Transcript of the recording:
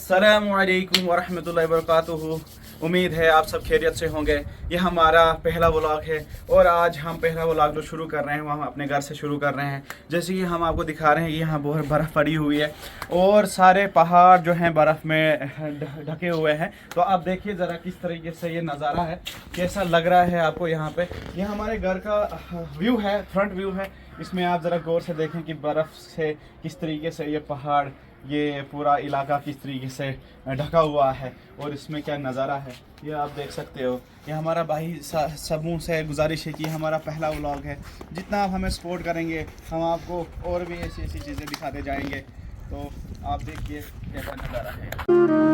अस्सलामुअलैकुम वरहमतुल्लाहि वबरकातुहू। उम्मीद है आप सब खैरियत से होंगे। ये हमारा पहला व्लॉग है और आज हम पहला व्लॉग जो शुरू कर रहे हैं वो हम अपने घर से शुरू कर रहे हैं। जैसे कि हम आपको दिखा रहे हैं कि यहाँ बहुत बर्फ़ पड़ी हुई है और सारे पहाड़ जो हैं बर्फ़ में ढके हुए हैं। तो आप देखिए ज़रा किस तरीके से ये नज़ारा है, कैसा लग रहा है आपको यहाँ पे। ये हमारे घर का व्यू है, फ्रंट व्यू है। इसमें आप ज़रा गौर से देखें कि बर्फ़ से किस तरीके से ये पहाड़, ये पूरा इलाका किस तरीके से ढका हुआ है और इसमें क्या नज़ारा है ये आप देख सकते हो। ये हमारा भाई सबों से गुजारिश है कि हमारा पहला व्लॉग है। जितना आप हमें सपोर्ट करेंगे हम आपको और भी ऐसी ऐसी चीज़ें दिखाते जाएंगे। तो आप देखिए कैसा नज़ारा है।